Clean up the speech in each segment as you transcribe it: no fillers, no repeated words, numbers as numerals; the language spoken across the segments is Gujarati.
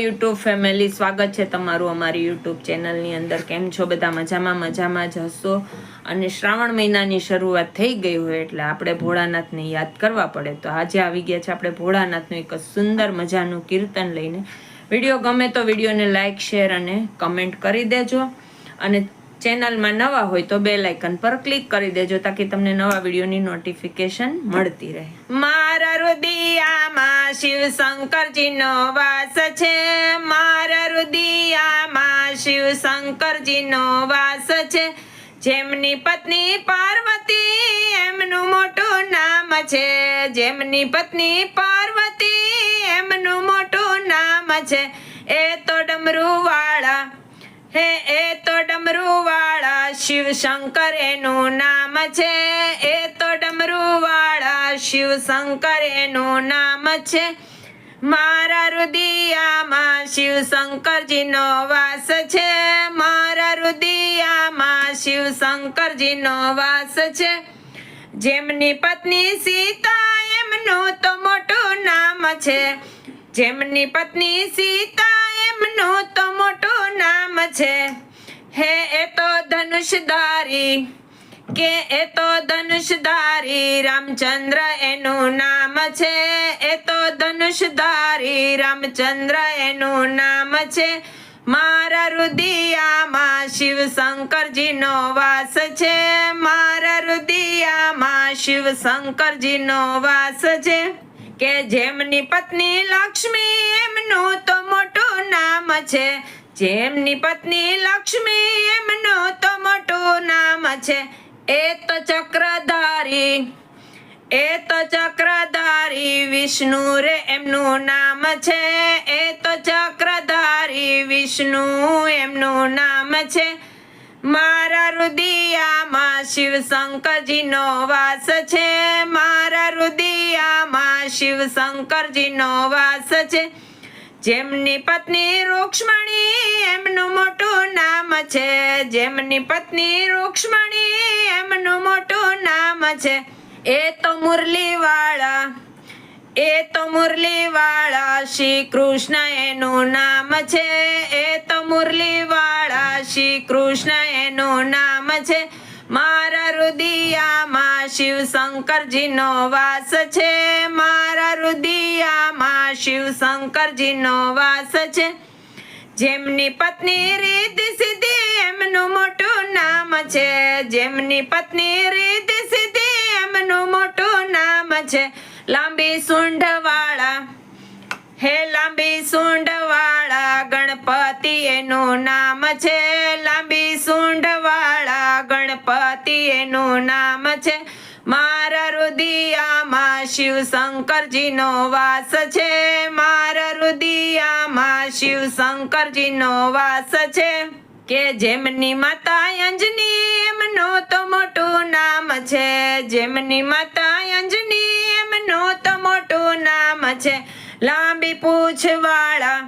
યુટ્યુબ ફેમિલી, સ્વાગત છે તમારું અમારી યુટ્યુબ ચેનલની અંદર. કેમ છો બધા? મજામાં જ હશો. અને શ્રાવણ મહિનાની શરૂઆત થઈ ગઈ હોય એટલે આપણે ભોળાનાથને યાદ કરવા પડે. તો આજે આવી ગયા છે આપણે ભોળાનાથનું એક સુંદર મજાનું કીર્તન લઈને. વિડીયો ગમે તો વિડીયોને લાઈક, શેર અને કમેન્ટ કરી દેજો. અને ચેનલમાં નવા હોય તો બેલ આઇકન પર ક્લિક કરી દેજો તાકી તમને નવા વિડીયોની નોટિફિકેશન મળતી રહે. મારા રુદિયામાં શિવ શંકરજીનો વાસ છે. મારા રુદિયામાં શિવ શંકરજીનો વાસ છે. જેમની પત્ની પાર્વતી એમનું મોટું નામ છે. જેમની પત્ની પાર્વતી એમનું મોટું નામ છે. એ તો ડમરૂ વાળા હે એ તો ડમરૂ વાળા શિવ શંકર એનું નામ છે. એ તો ડમરૂ વાળા શિવ શંકર એનું નામ છે. મારા રુદિયામાં શિવ શંકરજીનો વાસ છે. મારા રુદિયામાં શિવ શંકરજીનો વાસ છે. જેમની પત્ની સીતા એમનું તો મોટું નામ છે. જેમની પત્ની સીતા એમનું તો મોટું નામ છે. હે એ તો ધનુષધારી કે એ તો ધનુષધારી રામચંદ્ર એનું નામ છે. એ તો ધનુષધારી રામચંદ્ર એનું નામ છે. મારા રુદિયામાં શિવ શંકરજીનો વાસ છે. મારા રુદિયામાં શિવ શંકરજીનો વાસ છે. કે જેમની પત્ની લક્ષ્મી એમનું તો મોટું નામ છે. જેમની પત્ની લક્ષ્મી એમનું તો મોટું નામ છે. એ તો ચક્રધારી એ તો ચક્રધારી વિષ્ણુ રે એમનું નામ છે. એ તો ચક્રધારી વિષ્ણુ એમનું નામ છે. મારા રુદિયામાં શિવ શંકરજીનો વાસ છે. મારા રુદિયામાં શિવ શંકરજીનો વાસ છે. જેમની પત્ની રૂક્ષ્મણી એમનું મોટું નામ છે. જેમની પત્ની રૂક્ષ્મણી એમનું મોટું નામ છે. એ તો મુરલીવાળા એ તો મુરલીવાળા શ્રી કૃષ્ણ એનું નામ છે. એ તો મુરલીવાળા શ્રી કૃષ્ણ એનું નામ છે. મારા રુદિયામાં શિવ શંકરજીનો વાસ છે. મારા રુદિયામાં શિવ શંકરજીનો વાસ છે. જેમની પત્ની રીતિ સિદ્ધિ એમનું મોટું નામ છે. જેમની પત્ની રીતિ સિદ્ધિ એમનું મોટું નામ છે. લાંબી સૂંઢ વાળા હે લાંબી સૂંઢ વાળા ગણપતિ એનું નામ છે. લાંબી સૂંઢ વાળા ગણપતિ એનું નામ છે. મારા રુદિયામાં શિવ શંકરજીનો વાસ છે. મારા રુદિયામાં શિવ શંકરજીનો વાસ છે. કે જેમની માતા અંજની એમનું તો મોટું નામ છે. જેમની માતા અંજની એમનું તો મોટું નામ છે. લાંબી પૂછ વાળા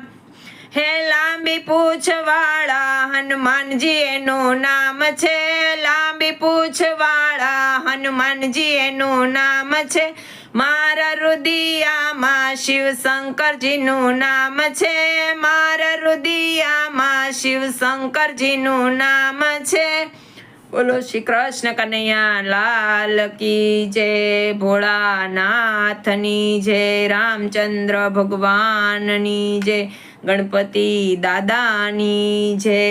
હે લાંબી પૂછ વાળા હનુમાનજી એનું નામ છે. લાંબી પૂછ વાળા હનુમાનજી એનું નામ છે. મારા રુદિયામાં શિવ શંકરજીનું નામ છે. મારા રુદિયામાં શિવ શંકરજીનું નામ છે. બોલો શ્રી કૃષ્ણ કનૈયા લાલ કી જય. ભોળાનાથની જય. રામચંદ્ર ભગવાનની જય. ગણપતિ દાદાની જય.